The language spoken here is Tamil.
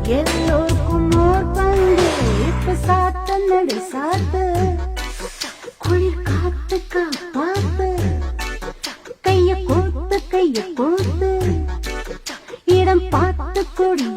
எல்லோருக்கும் ஓர் பங்கு இப்ப சாத்த நடு சாத்து குளிர் காத்து காப்பாத்து கைய கோத்து இடம் பார்த்து கொடி